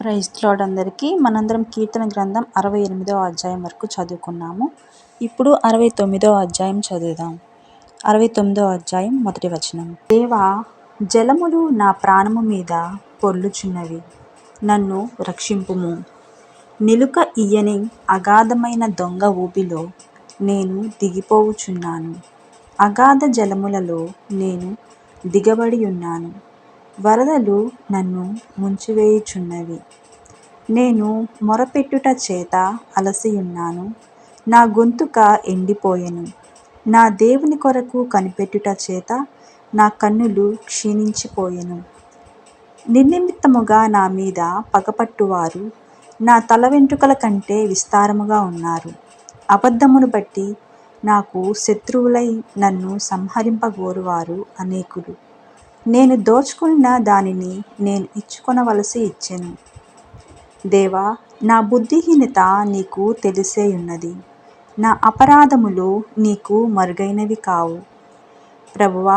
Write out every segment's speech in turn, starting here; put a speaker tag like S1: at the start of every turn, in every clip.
S1: Praise lord అందరికీ. మనందరం కీర్తన గ్రంథం 68వ అధ్యాయం వరకు చదువుకున్నాము. ఇప్పుడు 69వ అధ్యాయం చదువుదాం. 69వ అధ్యాయం మొదటి వచనం. దేవా, జలములు నా ప్రాణము మీద పొర్లుచున్నవి, నన్ను రక్షింపుము. నిలుక ఇయ్యని అగాధమైన దొంగ ఊబిలో నేను దిగిపోవుచున్నాను. అగాధ జలములలో నేను దిగబడి ఉన్నాను. వరదలు నన్ను ముంచివేయుచున్నవి. నేను మొరపెట్టుట చేత అలసియున్నాను. నా గొంతుక ఎండిపోయెను. నా దేవుని కొరకు కనిపెట్టుట చేత నా కన్నులు క్షీణించిపోయెను. నిర్నిమిత్తముగా నా మీద పగపట్టువారు నా తల వెంట్రుకల కంటే విస్తారముగా ఉన్నారు. అబద్ధమును బట్టి నాకు శత్రువులై నన్ను సంహరింపగోరువారు అనేకులు. నేను దోచుకొనిన దానిని నేను ఇచ్చుకొనవలసి ఇచ్చెను. దేవా, నా బుద్ధిహీనత నీకు తెలిసేయున్నది. నా అపరాధములు నీకు మరుగైనవి కావు. ప్రభువా,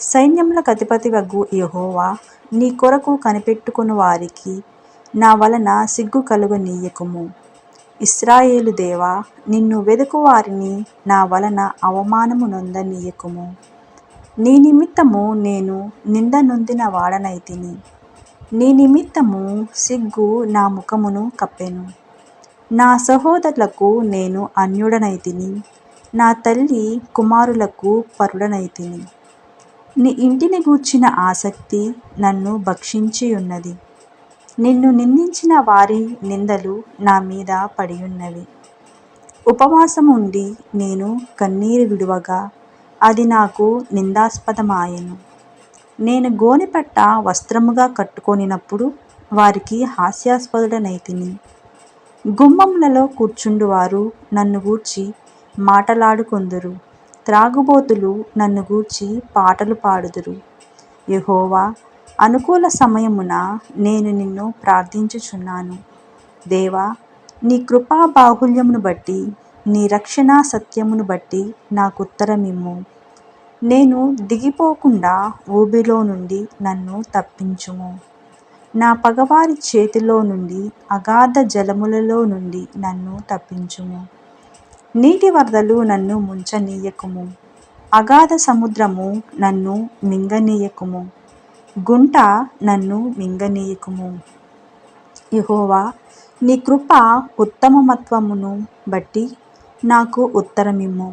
S1: సైన్యములకు అధిపతివగు యెహోవా, నీ కొరకు కనిపెట్టుకొను వారికి నా వలన సిగ్గు కలుగనీయకుము. ఇశ్రాయేలు దేవా, నిన్ను వెదుకు వారిని నా వలన అవమానము నొందనీయకుము. నీ నిమిత్తము నేను నింద నొందిన వాడనైతిని. నీ నిమిత్తము సిగ్గు నా ముఖమును కప్పెను. నా సహోదరులకు నేను అన్యుడనైతిని. నా తల్లి కుమారులకు పరుడనైతిని. నీ ఇంటిని గూర్చిన ఆసక్తి నన్ను భక్షించియున్నది. నిన్ను నిందించిన వారి నిందలు నా మీద పడియున్నవి. ఉపవాసముండి నేను కన్నీరు విడువగా అది నాకు నిందాస్పదమాయెను. నేను గోనెపట్ట వస్త్రముగా కట్టుకొనినప్పుడు వారికి హాస్యాస్పదుడనైతిని. గుమ్మములలో కూర్చుండువారు నన్ను గూర్చి మాటలాడుకొందురు. త్రాగుబోతులు నన్ను గూర్చి పాటలు పాడుదురు. యెహోవా, అనుకూల సమయమున నేను నిన్ను ప్రార్థించుచున్నాను. దేవా, నీ కృపా బాహుళ్యమును బట్టి, నీ రక్షణా సత్యమును బట్టి నాకుత్తరమిమ్ము. నేను దిగిపోకుండా ఊబిలో నుండి నన్ను తప్పించుము. నా పగవారి చేతిలో నుండి, అగాధ జలములలో నుండి నన్ను తప్పించుము. నీటి వరదలు నన్ను ముంచనీయకుము. అగాధ సముద్రము నన్ను మింగనీయకుము. గుంట నన్ను మింగనీయకుము. యెహోవా, నీ కృప ఉత్తమమత్వమును బట్టి నాకు ఉత్తరమిమ్ము.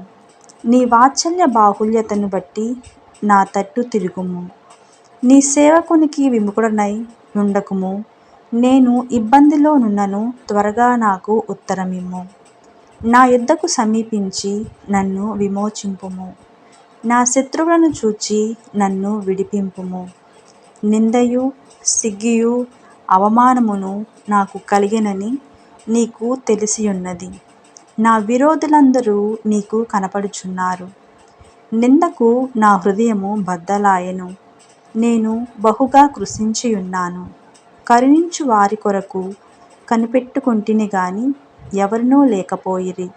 S1: నీ వాత్సల్య బాహుళ్యతను బట్టి నా తట్టు తిరుగుము. నీ సేవకునికి విముఖుడనై ఉండకుము. నేను ఇబ్బందిలో నున్నను, త్వరగా నాకు ఉత్తరమిమ్ము. నా యొద్దకు సమీపించి నన్ను విమోచింపుము. నా శత్రువులను చూచి నన్ను విడిపింపుము. నిందయు సిగ్గియు అవమానమును నాకు కలిగెనని నీకు తెలిసియున్నది. నా విరోధులందరూ నీకు కనపడుచున్నారు. నిందకు నా హృదయము బద్దలాయెను. నేను బహుగా కృశించియున్నాను. కరుణించు వారి కొరకు కనిపెట్టుకొంటిని గాని ఎవరునూ లేకపోయిరి.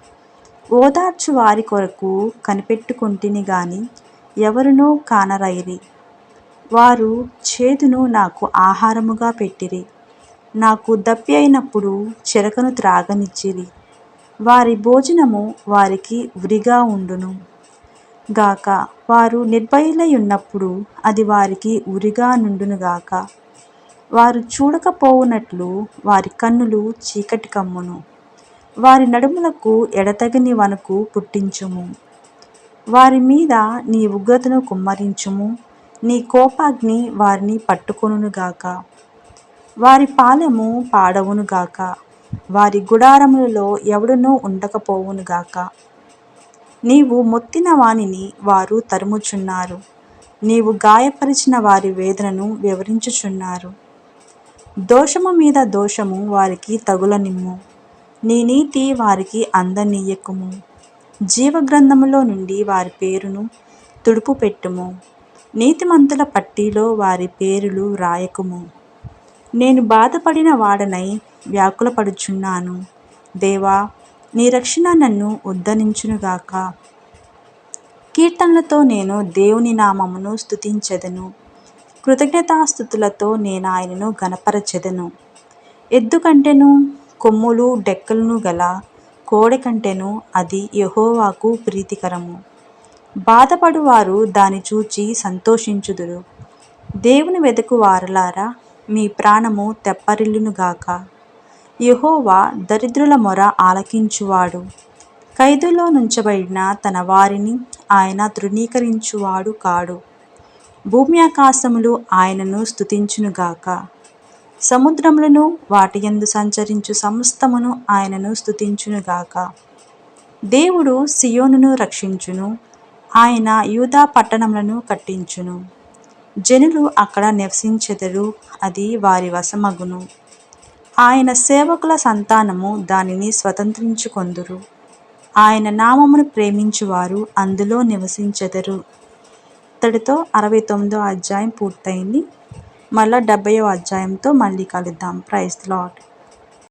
S1: ఓదార్చు వారి కొరకు కనిపెట్టుకొంటిని గాని ఎవరునూ కానరైరి. వారు చేదును నాకు ఆహారముగా పెట్టిరి. నాకు దప్పి అయినప్పుడు చెరకును త్రాగనిచ్చిరి. వారి భోజనము వారికి ఉరిగా ఉండును గాక. వారు నిర్భయులై ఉన్నప్పుడు అది వారికి ఉరిగా నుండును గాక. వారు చూడకపోవునట్లు వారి కన్నులు చీకటి కమ్మును. వారి నడుములకు ఎడతెగని వణుకు పుట్టించుము. వారి మీద నీ ఉగ్రతను కుమ్మరించుము. నీ కోపాగ్ని వారిని పట్టుకొనును గాక. వారి పాళెము పాడవును గాక. వారి గుడారములలో ఎవడునూ ఉండకపోవును గాక. నీవు మొత్తిన వానిని వారు తరుముచున్నారు. నీవు గాయపరిచిన వారి వేదనను వివరించుచున్నారు. దోషము మీద దోషము వారికి తగులనిమ్ము. నీ నీతి వారికి అందనీయకుము. జీవగ్రంథములో నుండి వారి పేరును తుడుపు పెట్టుము. నీతిమంతుల పట్టీలో వారి పేరులు రాయకుము. నేను బాధపడిన వాడనై వ్యాకులపడుచున్నాను. దేవా, నీ రక్షణ నన్ను ఉద్ధరించునుగాక. కీర్తనలతో నేను దేవుని నామమును స్తుతించెదను. కృతజ్ఞతాస్తుతులతో నేనాయనను ఘనపరచెదను. ఎద్దు కంటెను కొమ్ములు డెక్కలను గల కోడె కంటెను అది యెహోవాకు ప్రీతికరము. బాధపడువారు దాని చూచి సంతోషించుదురు. దేవుని వెదకు వారలారా, మీ ప్రాణము తెప్పరిల్లునుగాక. యెహోవా దరిద్రుల మొర ఆలకించువాడు. ఖైదులో నుంచబడిన తన వారిని ఆయన తృణీకరించువాడు కాడు. భూమి ఆకాశములు ఆయనను స్తుతించునుగాక. సముద్రములను వాటియందు సంచరించు సమస్తమును ఆయనను స్తుతించునుగాక. దేవుడు సియోనును రక్షించును. ఆయన యూదా పట్టణములను కట్టించును. జనులు అక్కడ నివసించెదరు, అది వారి వశమగును. ఆయన సేవకుల సంతానము దానిని స్వతంత్రించుకొందురు. ఆయన నామమును ప్రేమించువారు అందులో నివసించెదరు. ఇతడితో 69వ అధ్యాయం పూర్తయింది. మళ్ళా 70వ అధ్యాయంతో మళ్ళీ కలుద్దాం. Praise the lord.